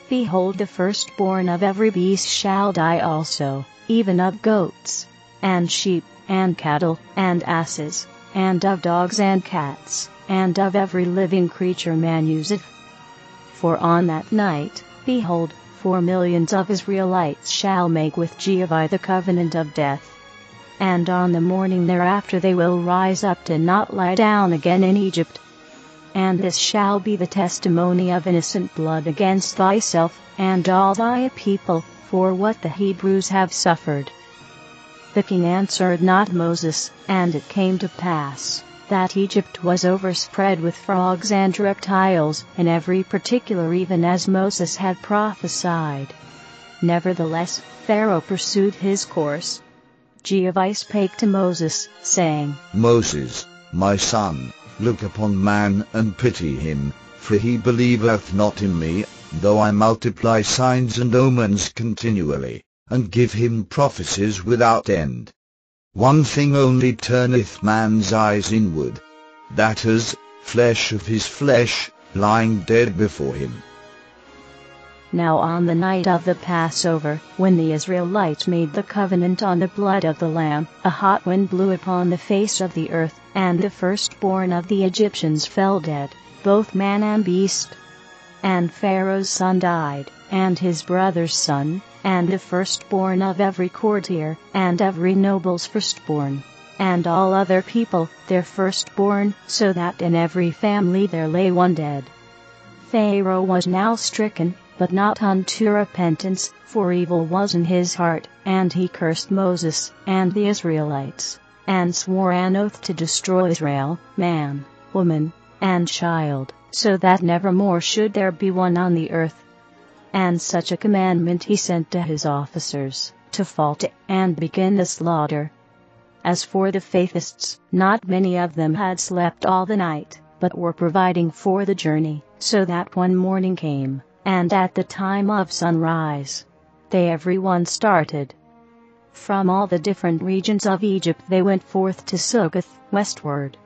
Behold, the firstborn of every beast shall die also, even of goats, and sheep, and cattle, and asses, and of dogs and cats, and of every living creature man useth. For on that night, behold, 4 millions of Israelites shall make with Jehovah the covenant of death. And on the morning thereafter they will rise up to not lie down again in Egypt. And this shall be the testimony of innocent blood against thyself, and all thy people, for what the Hebrews have suffered. The king answered not Moses, and it came to pass, that Egypt was overspread with frogs and reptiles, in every particular even as Moses had prophesied. Nevertheless, Pharaoh pursued his course. Jehovah spake to Moses, saying, Moses, my son, look upon man and pity him, for he believeth not in me, though I multiply signs and omens continually, and give him prophecies without end. One thing only turneth man's eyes inward, that is, flesh of his flesh, lying dead before him. Now on the night of the Passover, when the Israelites made the covenant on the blood of the Lamb, a hot wind blew upon the face of the earth, and the firstborn of the Egyptians fell dead, both man and beast. And Pharaoh's son died, and his brother's son, and the firstborn of every courtier, and every noble's firstborn, and all other people, their firstborn, so that in every family there lay one dead. Pharaoh was now stricken, but not unto repentance, for evil was in his heart, and he cursed Moses and the Israelites, and swore an oath to destroy Israel, man, woman, and child, so that never more should there be one on the earth. And such a commandment he sent to his officers, to fall to and begin the slaughter. As for the fathists, not many of them had slept all the night, but were providing for the journey, so that when morning came, and at the time of sunrise, they every one started. From all the different regions of Egypt they went forth to Succoth, westward.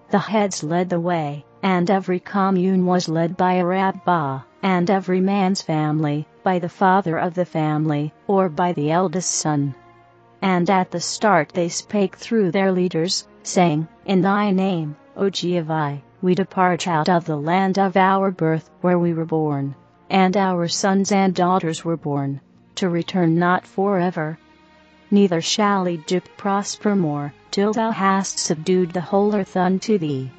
The heads led the way, and every commune was led by a rabbah, and every man's family, by the father of the family, or by the eldest son. And at the start they spake through their leaders, saying, In thy name, O Jehovah, we depart out of the land of our birth, where we were born, and our sons and daughters were born, to return not forever. Neither shall Egypt prosper more, till thou hast subdued the whole earth unto thee.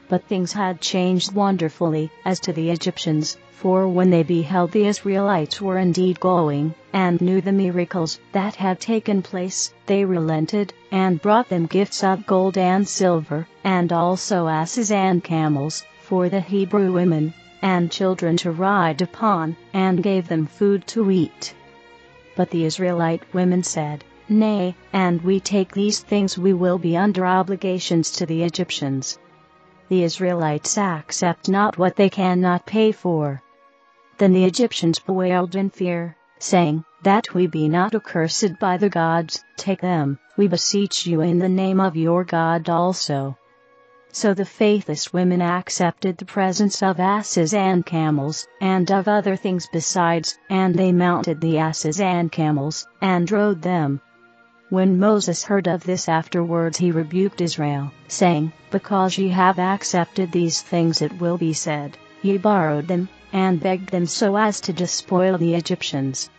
But things had changed wonderfully as to the Egyptians, for when they beheld the Israelites were indeed going, and knew the miracles that had taken place, they relented, and brought them gifts of gold and silver, and also asses and camels, for the Hebrew women, and children to ride upon, and gave them food to eat. But the Israelite women said, Nay, and we take these things we will be under obligations to the Egyptians. The Israelites accept not what they cannot pay for. Then the Egyptians bewailed in fear, saying, That we be not accursed by the gods, take them, we beseech you in the name of your God also. So the faithless women accepted the presents of asses and camels, and of other things besides, and they mounted the asses and camels, and rode them. When Moses heard of this afterwards he rebuked Israel, saying, Because ye have accepted these things it will be said, Ye borrowed them, and begged them so as to despoil the Egyptians.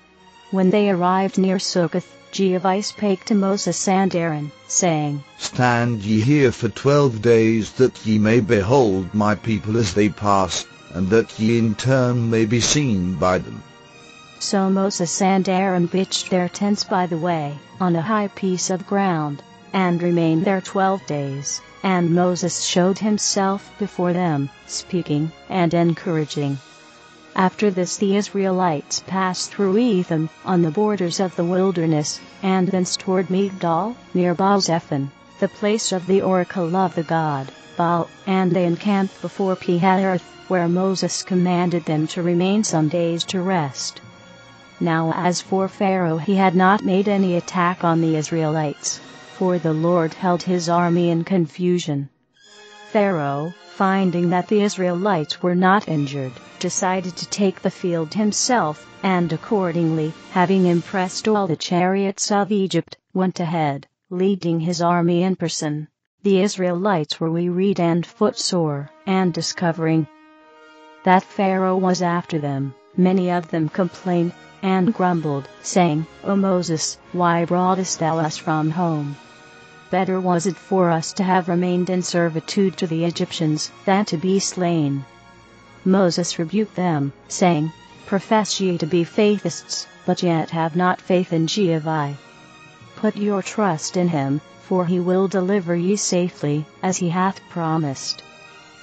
When they arrived near Succoth, Jehovah spake to Moses and Aaron, saying, Stand ye here for 12 days, that ye may behold my people as they pass, and that ye in turn may be seen by them. So Moses and Aaron pitched their tents by the way, on a high piece of ground, and remained there 12 days, and Moses showed himself before them, speaking and encouraging. After this the Israelites passed through Etham, on the borders of the wilderness, and thence toward Migdol, near Baal-zephon, the place of the oracle of the god Baal, and they encamped before Pi-hahiroth, where Moses commanded them to remain some days to rest. Now as for Pharaoh, he had not made any attack on the Israelites, for the Lord held his army in confusion. Pharaoh, finding that the Israelites were not injured, decided to take the field himself, and accordingly, having impressed all the chariots of Egypt, went ahead, leading his army in person. The Israelites were wearied and footsore, and discovering that Pharaoh was after them, many of them complained and grumbled, saying, O Moses, why broughtest thou us from home? Better was it for us to have remained in servitude to the Egyptians than to be slain. Moses rebuked them, saying, Profess ye to be faithists, but yet have not faith in Jehovah. Put your trust in him, for he will deliver ye safely, as he hath promised.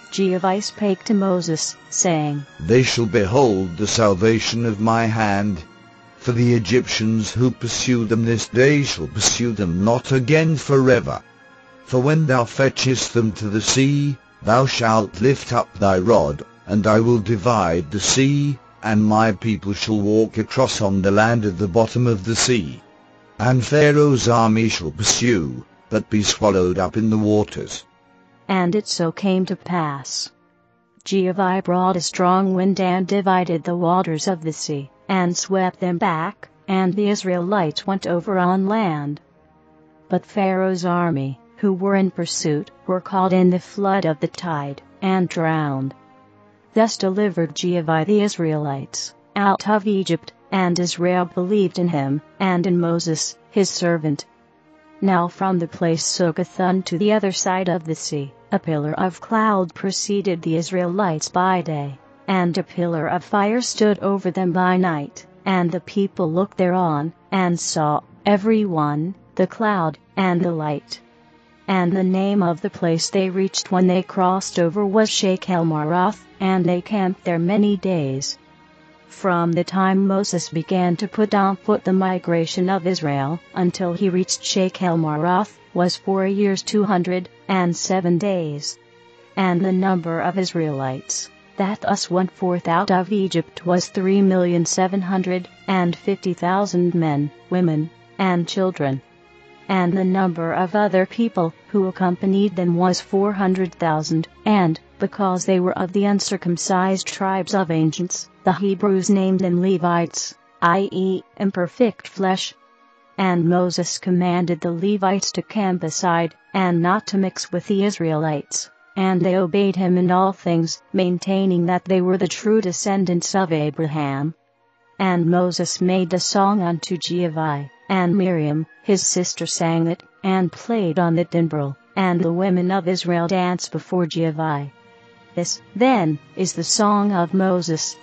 Jehovah spake to Moses, saying, They shall behold the salvation of my hand. For the Egyptians who pursue them this day shall pursue them not again forever. For when thou fetchest them to the sea, thou shalt lift up thy rod, and I will divide the sea, and my people shall walk across on the land at the bottom of the sea. And Pharaoh's army shall pursue, but be swallowed up in the waters. And it so came to pass. Jehovah brought a strong wind and divided the waters of the sea, and swept them back, and the Israelites went over on land. But Pharaoh's army, who were in pursuit, were caught in the flood of the tide, and drowned. Thus delivered Jehovah the Israelites out of Egypt, and Israel believed in him, and in Moses, his servant. Now from the place Succoth unto the other side of the sea, a pillar of cloud preceded the Israelites by day, and a pillar of fire stood over them by night, and the people looked thereon, and saw, every one, the cloud, and the light. And the name of the place they reached when they crossed over was Shechelmaroth, and they camped there many days. From the time Moses began to put on foot the migration of Israel, until he reached Shechelmaroth, was 4 years 207 days. And the number of Israelites that thus went forth out of Egypt was 3,750,000 men, women, and children. And the number of other people who accompanied them was 400,000, and, because they were of the uncircumcised tribes of ancients, the Hebrews named them Levites, i.e., imperfect flesh. And Moses commanded the Levites to camp aside, and not to mix with the Israelites, and they obeyed him in all things, maintaining that they were the true descendants of Abraham. And Moses made a song unto Jehovah, and Miriam, his sister, sang it, and played on the timbrel, and the women of Israel danced before Jehovah. This, then, is the song of Moses,